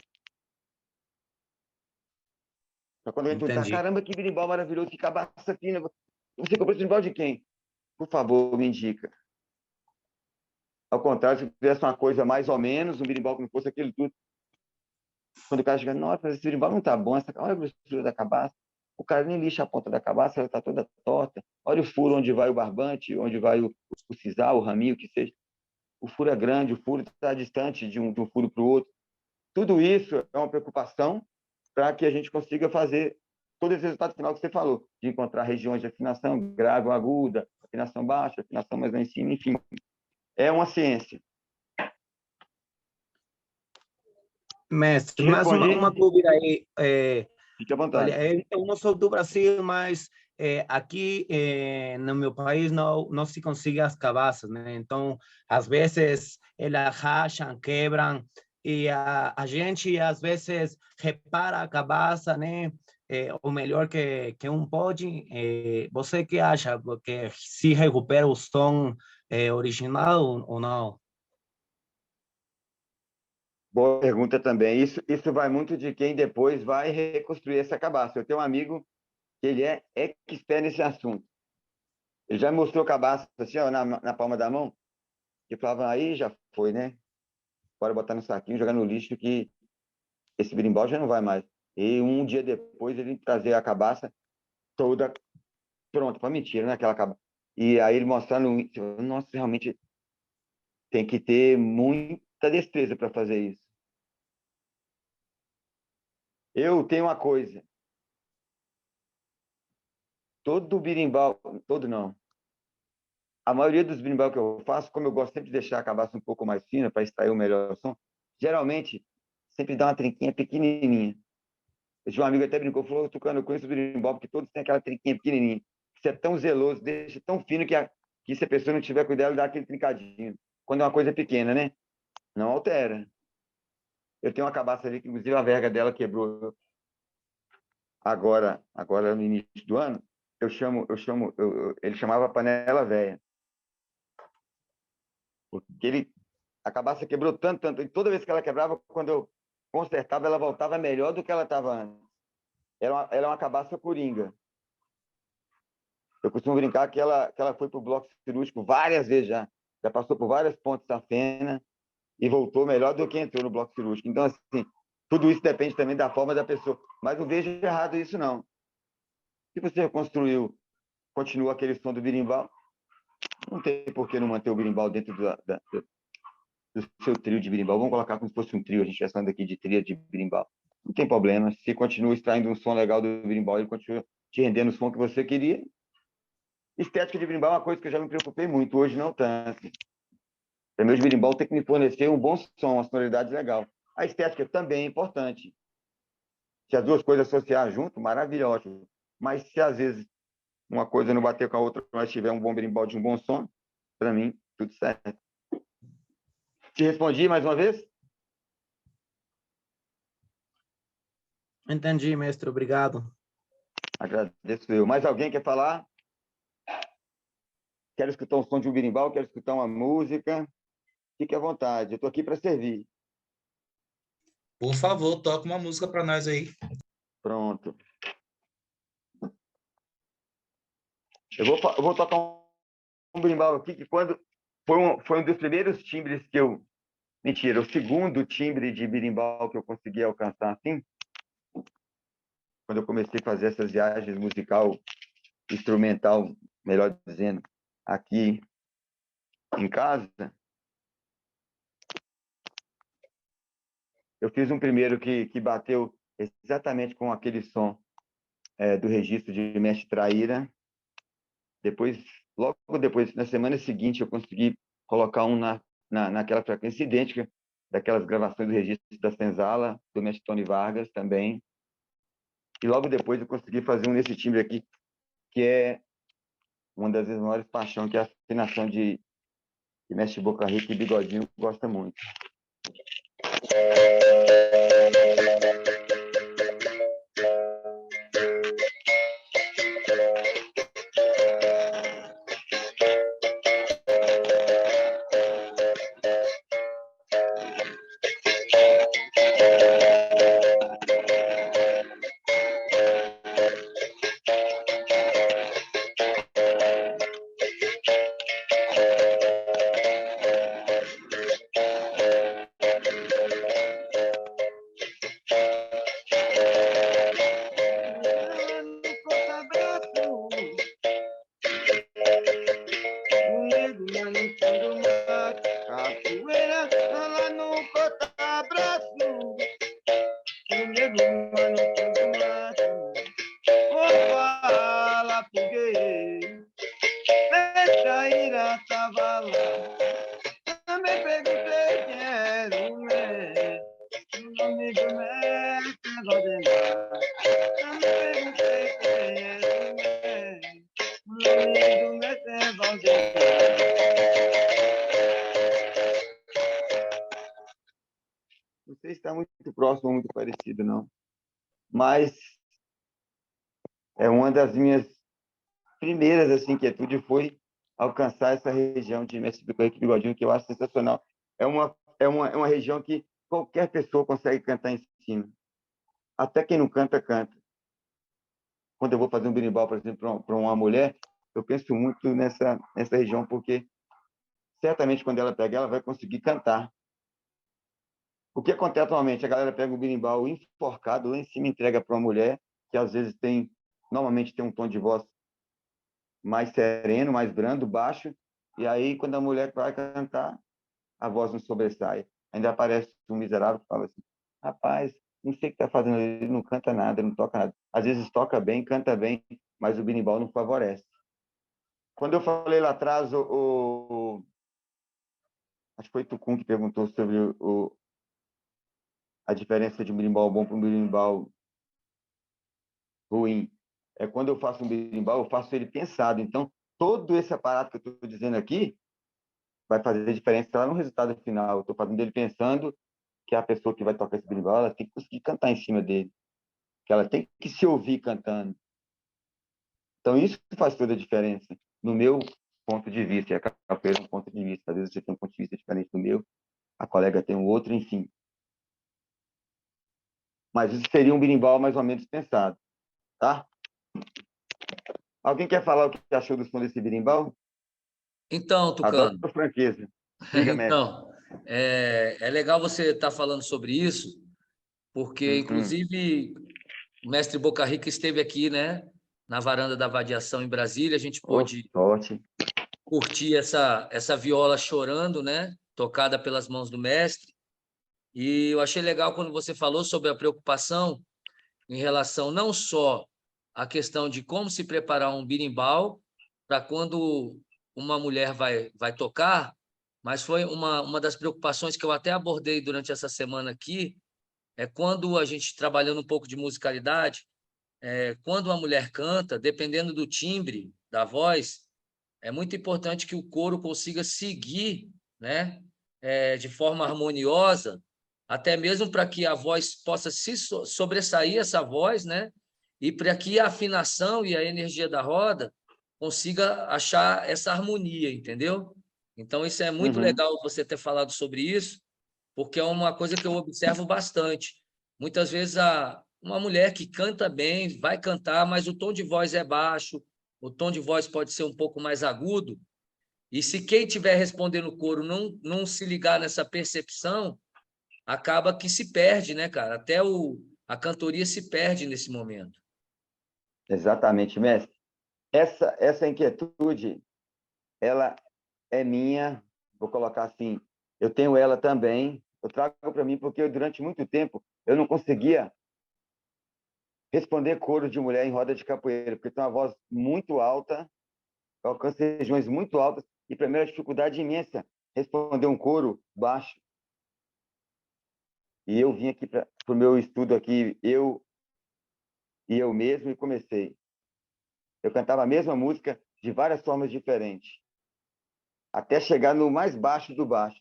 Só quando eu entro, Entendi. caramba, que berimbau maravilhoso, que cabaça fina. Você comprou esse berimbau de quem? Por favor, me indica. Ao contrário, se tivesse uma coisa mais ou menos, um berimbau que não fosse aquilo tudo. Quando o cara chega, nossa, mas esse berimbau não tá bom, olha a grossura da cabaça. O cara nem lixa a ponta da cabaça, ela tá toda torta. Olha o furo onde vai o barbante, onde vai o sisal, o raminho, o que seja. O furo é grande, o furo está distante de um furo para o outro. Tudo isso é uma preocupação para que a gente consiga fazer todo esse resultado final que você falou, de encontrar regiões de afinação grave ou aguda, afinação baixa, afinação mais lá em cima, enfim. É uma ciência. Mestre, Te mais respondi? uma dúvida aí. Fique à vontade. Olha, eu não sou do Brasil, mas aqui no meu país não se consegue as cabaças, né? Então, às vezes, elas racham, quebram, e a gente, às vezes, repara a cabaça, né? Ou melhor que um pode. Você que acha? Porque se recupera o som original ou não? Boa pergunta também. Isso vai muito de quem depois vai reconstruir essa cabaça. Eu tenho um amigo que ele é expert nesse assunto. Ele já me mostrou cabaça assim, ó, na palma da mão, e falava, aí já foi, né? Bora botar no saquinho, jogar no lixo, que esse berimbau já não vai mais. E um dia depois ele trazer a cabaça toda pronta, para mentira, né? Aquela cabaça. E aí ele mostrando, nossa, realmente tem que ter muita destreza para fazer isso. Eu tenho uma coisa, todo berimbau, todo não, a maioria dos berimbau que eu faço, como eu gosto sempre de deixar a cabaça um pouco mais fina para extrair o melhor som, geralmente sempre dá uma trinquinha pequenininha. Um amigo até brincou, falou, Tucano, eu conheço o berimbau porque todos têm aquela trinquinha pequenininha. Você é tão zeloso, deixa tão fino que se a pessoa não tiver cuidado, ele dá aquele trincadinho. Quando é uma coisa pequena, né? Não altera. Eu tenho uma cabaça ali que, inclusive, a verga dela quebrou agora no início do ano. Ele chamava panela velha. Porque a cabaça quebrou tanto, e toda vez que ela quebrava, quando eu consertava, ela voltava melhor do que ela estava antes. Ela é uma cabaça coringa. Eu costumo brincar que ela foi para o bloco cirúrgico várias vezes já passou por várias pontes safena e voltou melhor do que entrou no bloco cirúrgico. Então, assim, tudo isso depende também da forma da pessoa. Mas não vejo errado isso, não. Se você construiu, continua aquele som do berimbau, não tem por que não manter o berimbau dentro do seu trio de berimbau. Vamos colocar como se fosse um trio, a gente está falando aqui de tria de berimbau. Não tem problema. Se continua extraindo um som legal do berimbau, ele continua te rendendo o som que você queria. Estética de berimbau é uma coisa que eu já me preocupei muito, hoje não tanto. Para meus berimbau tem que me fornecer um bom som, uma sonoridade legal. A estética também é importante. Se as duas coisas associar junto, maravilhoso. Mas se às vezes uma coisa não bater com a outra, mas tiver um bom berimbau de um bom som, para mim, tudo certo. Te respondi mais uma vez? Entendi, mestre, obrigado. Agradeço eu. Mais alguém quer falar? Quero escutar o som de um berimbau, quero escutar uma música. Fique à vontade, eu estou aqui para servir. Por favor, toca uma música para nós aí. Pronto. Eu vou tocar um berimbau aqui que quando foi um dos primeiros timbres que eu... Mentira, o segundo timbre de berimbau que eu consegui alcançar assim, quando eu comecei a fazer essas viagens musical, instrumental, melhor dizendo, aqui em casa, eu fiz um primeiro que bateu exatamente com aquele som do registro de Mestre Traíra. Depois, logo depois, na semana seguinte, eu consegui colocar um naquela frequência idêntica daquelas gravações do registro da Senzala, do Mestre Tony Vargas também. E logo depois eu consegui fazer um nesse timbre aqui, que é uma das minhas maiores paixões, que é a afinação de Mestre Boca Rica e Bigodinho, gosta muito. Não sei se está muito próximo ou muito parecido, não. Mas é uma das minhas primeiras assim, inquietudes foi alcançar essa região de Mestre do Correio Bigodinho, que eu acho sensacional. É uma região que qualquer pessoa consegue cantar em cima. Até quem não canta, canta. Quando eu vou fazer um berimbau, por exemplo, para uma mulher, eu penso muito nessa região, porque certamente quando ela pegar, ela vai conseguir cantar. O que acontece atualmente? A galera pega o berimbau enforcado lá em cima e entrega para uma mulher, que às vezes normalmente tem um tom de voz mais sereno, mais brando, baixo, e aí quando a mulher vai cantar, a voz não sobressai. Ainda aparece um miserável que fala assim, rapaz, não sei o que está fazendo, ele não canta nada, ele não toca nada. Às vezes toca bem, canta bem, mas o berimbau não favorece. Quando eu falei lá atrás, acho que foi o Tucum que perguntou sobre a diferença de um berimbau bom para um berimbau ruim. É quando eu faço um berimbau, eu faço ele pensado. Então, todo esse aparato que eu estou dizendo aqui vai fazer diferença lá no resultado final. Eu estou fazendo ele pensando que a pessoa que vai tocar esse berimbau, ela tem que conseguir cantar em cima dele. Que ela tem que se ouvir cantando. Então, isso faz toda a diferença, no meu ponto de vista. E a capoeira é um ponto de vista. Às vezes você tem um ponto de vista diferente do meu, a colega tem um outro, enfim. Mas isso seria um berimbau mais ou menos pensado, tá? Alguém quer falar o que achou do som desse berimbau? Então, Adoro Tucano, franqueza. Diga, mestre. então, é legal você estar falando sobre isso, porque, Uhum. inclusive, o mestre Boca Rica esteve aqui, né, na varanda da Vadiação em Brasília, a gente Ô, pôde sorte. curtir essa viola chorando, né, tocada pelas mãos do mestre, e eu achei legal quando você falou sobre a preocupação em relação não só à questão de como se preparar um birimbau para quando uma mulher vai tocar, mas foi uma das preocupações que eu até abordei durante essa semana aqui, é quando a gente trabalhando um pouco de musicalidade, quando uma mulher canta, dependendo do timbre da voz, é muito importante que o coro consiga seguir, né, de forma harmoniosa, até mesmo para que a voz possa se sobressair essa voz, né, e para que a afinação e a energia da roda consiga achar essa harmonia, entendeu? Então isso é muito Uhum. legal você ter falado sobre isso, porque é uma coisa que eu observo bastante. Muitas vezes uma mulher que canta bem vai cantar, mas o tom de voz é baixo, o tom de voz pode ser um pouco mais agudo, e se quem estiver respondendo o coro não se ligar nessa percepção, acaba que se perde, né, cara? Até a cantoria se perde nesse momento. Exatamente, mestre. Essa inquietude, ela é minha, vou colocar assim, eu tenho ela também, eu trago para mim porque durante muito tempo eu não conseguia responder coro de mulher em roda de capoeira, porque tem uma voz muito alta, alcança regiões muito altas, e para mim era uma dificuldade imensa responder um coro baixo. E eu vim aqui para o meu estudo aqui, eu mesmo, e comecei. Eu cantava a mesma música de várias formas diferentes, até chegar no mais baixo do baixo.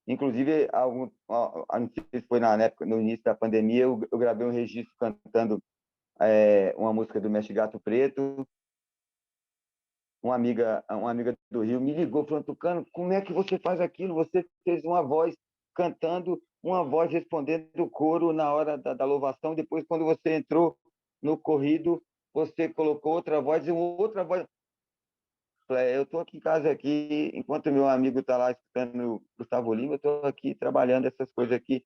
Inclusive, não sei se foi na época, no início da pandemia, eu gravei um registro cantando uma música do Mestre Gato Preto. Uma amiga do Rio me ligou falando: Tucano, como é que você faz aquilo? Você fez uma voz cantando, uma voz respondendo o coro na hora da louvação, depois quando você entrou no corrido, você colocou outra voz e outra voz. Eu estou aqui em casa aqui, enquanto meu amigo está lá escutando Gustavo Lima, eu estou aqui trabalhando essas coisas aqui.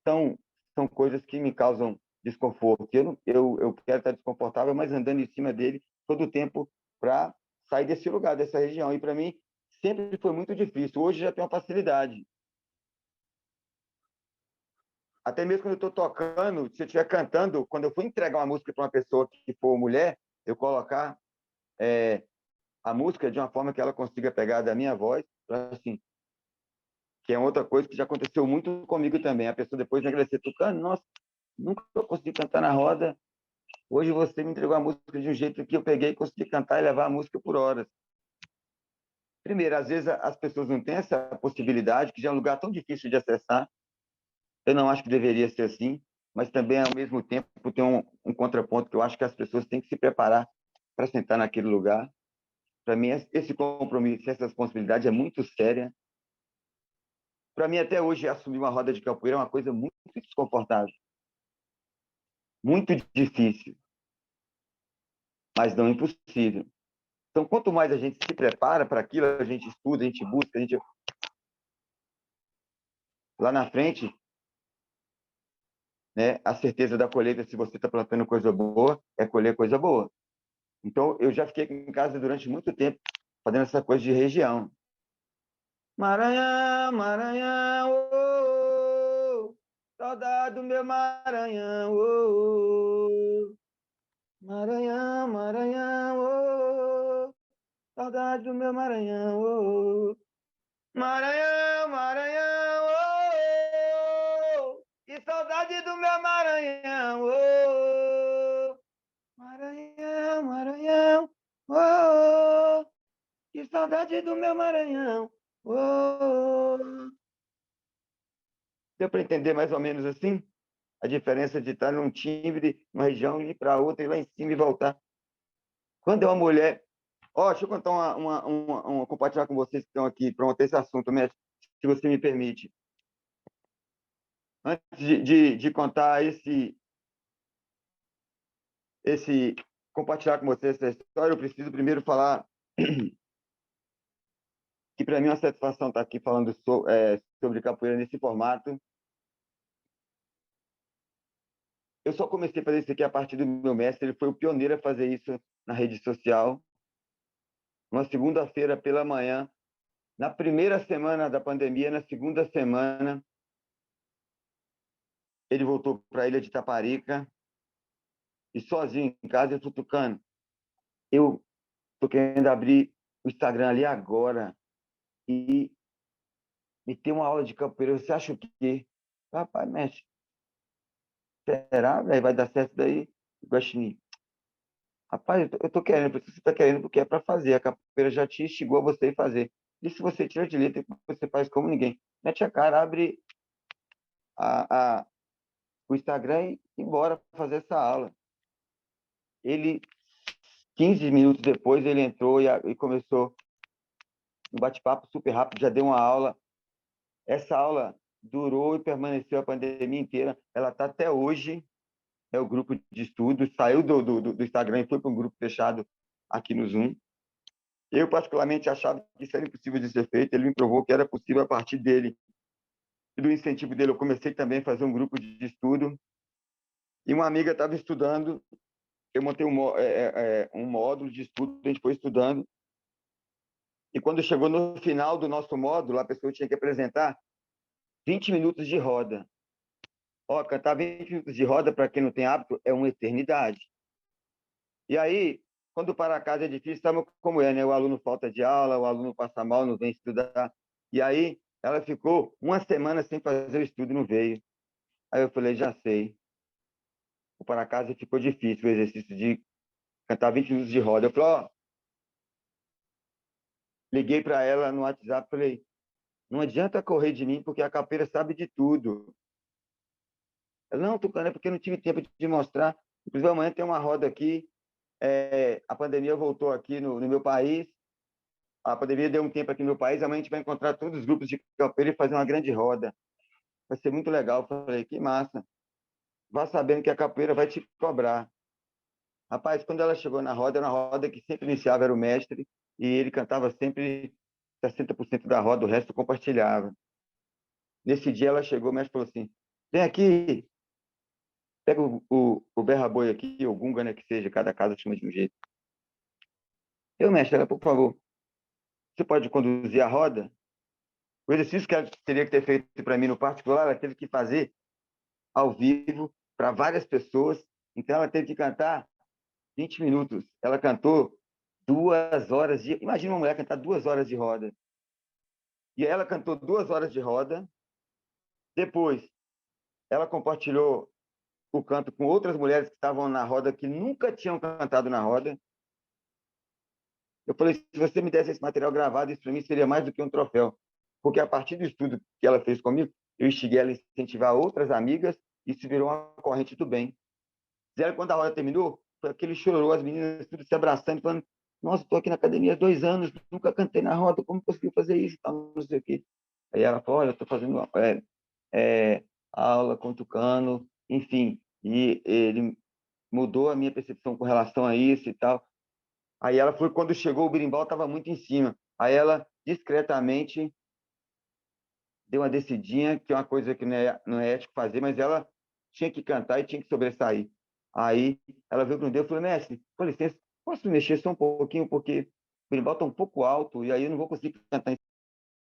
São, são coisas que me causam desconforto. Eu quero estar desconfortável, mas andando em cima dele todo o tempo para sair desse lugar, dessa região. E para mim sempre foi muito difícil. Hoje já tenho uma facilidade. Até mesmo quando eu estou tocando, se eu estiver cantando, quando eu for entregar uma música para uma pessoa que for mulher, eu colocar a música de uma forma que ela consiga pegar da minha voz, assim, que é outra coisa que já aconteceu muito comigo também. A pessoa depois me agradecer: Tucano, nossa, nunca consegui cantar na roda. Hoje você me entregou a música de um jeito que eu peguei e consegui cantar e levar a música por horas. Primeiro, às vezes as pessoas não têm essa possibilidade, que já é um lugar tão difícil de acessar. Eu não acho que deveria ser assim, mas também, ao mesmo tempo, tem um contraponto que eu acho que as pessoas têm que se preparar para sentar naquele lugar. Para mim, esse compromisso, essa responsabilidade é muito séria. Para mim, até hoje, assumir uma roda de capoeira é uma coisa muito desconfortável, muito difícil, mas não impossível. Então, quanto mais a gente se prepara para aquilo, a gente estuda, a gente busca, lá na frente, né, a certeza da colheita, se você está plantando coisa boa, é colher coisa boa. Então, eu já fiquei em casa durante muito tempo fazendo essa coisa de região. Maranhão, Maranhão, oh, oh, saudade do meu Maranhão, oh, oh. Maranhão, Maranhão, oh, oh, saudade do meu Maranhão, oh, oh. Maranhão, Maranhão, oh, oh, que saudade do meu Maranhão, oh, oh. Maranhão, Maranhão, oh, oh, que saudade do meu Maranhão, oh, oh. Deu para entender mais ou menos assim? A diferença de estar num timbre, numa região, e ir para outra, e lá em cima e voltar. Quando é uma mulher. Deixa eu contar compartilhar com vocês que estão aqui. Pronto, esse assunto, mestre, se você me permite. Antes de contar esse compartilhar com você essa história, eu preciso primeiro falar que para mim é uma satisfação estar aqui falando sobre capoeira nesse formato. Eu só comecei a fazer isso aqui a partir do meu mestre, ele foi o pioneiro a fazer isso na rede social. Uma segunda-feira pela manhã, na primeira semana da pandemia, na segunda semana, ele voltou para a ilha de Taparica e sozinho em casa, eu estou tocando. Eu estou querendo abrir o Instagram ali agora e ter uma aula de capoeira. Você acha o quê? Rapaz, mestre, será, velho? Vai dar certo daí? Guaxinim. Rapaz, eu tô querendo, porque você está querendo, porque é para fazer. A capoeira já te instigou a você fazer. E se você tira de letra, você faz como ninguém. Mete a cara, abre o Instagram e bora fazer essa aula. Ele, 15 minutos depois, ele entrou e começou um bate-papo super rápido, já deu uma aula. Essa aula durou e permaneceu a pandemia inteira. Ela está até hoje, é o grupo de estudo, saiu do Instagram e foi para um grupo fechado aqui no Zoom. Eu, particularmente, achava que isso era impossível de ser feito. Ele me provou que era possível a partir dele e do incentivo dele. Eu comecei também a fazer um grupo de estudo. E uma amiga estava estudando. Eu montei um módulo de estudo, a gente foi estudando. E quando chegou no final do nosso módulo, a pessoa tinha que apresentar 20 minutos de roda. Ó, cantar 20 minutos de roda, para quem não tem hábito, é uma eternidade. E aí, quando para casa é difícil, sabe como é, né? O aluno falta de aula, o aluno passa mal, não vem estudar. E aí, ela ficou uma semana sem fazer o estudo, não veio. Aí eu falei, já sei. O para casa ficou difícil, o exercício de cantar 20 minutos de roda. Eu falei, ó, liguei para ela no WhatsApp, falei, não adianta correr de mim, porque a capoeira sabe de tudo. Ela, não, Tucano, é porque eu não tive tempo de mostrar. Inclusive, amanhã tem uma roda aqui. A pandemia voltou aqui no meu país. A pandemia deu um tempo aqui no meu país. Amanhã a gente vai encontrar todos os grupos de capoeira e fazer uma grande roda. Vai ser muito legal. Eu falei, que massa. Vá sabendo que a capoeira vai te cobrar. Rapaz, quando ela chegou na roda, era uma roda que sempre iniciava, era o mestre, e ele cantava sempre 60% da roda, o resto compartilhava. Nesse dia ela chegou, o mestre falou assim, vem aqui, pega o berra-boi aqui, o gunga, né, que seja, cada casa chama de um jeito. Eu, mestre, ela, por favor, você pode conduzir a roda? O exercício que ela teria que ter feito para mim no particular, ela teve que fazer ao vivo para várias pessoas. Então, ela teve que cantar 20 minutos. Ela cantou 2 horas de... Imagina uma mulher cantar 2 horas de roda. E ela cantou 2 horas de roda. Depois, ela compartilhou o canto com outras mulheres que estavam na roda, que nunca tinham cantado na roda. Eu falei, se você me desse esse material gravado, isso para mim seria mais do que um troféu. Porque a partir do estudo que ela fez comigo, eu instiguei ela a incentivar outras amigas e isso virou uma corrente do bem. Zero, quando a roda terminou, foi aquele chororô, as meninas tudo se abraçando, falando, nossa, estou aqui na academia há 2 anos, nunca cantei na roda, como conseguiu fazer isso? Não sei o quê. Aí ela falou, olha, eu estou fazendo aula com Tucano, enfim, e ele mudou a minha percepção com relação a isso e tal. Aí ela foi, quando chegou, o berimbau estava muito em cima. Aí ela, discretamente, deu uma descidinha, que é uma coisa que não é ético fazer, mas ela tinha que cantar e tinha que sobressair. Aí ela veio para o Deus e falou, mestre, com licença, posso mexer só um pouquinho, porque o berimbau está um pouco alto, e aí eu não vou conseguir cantar em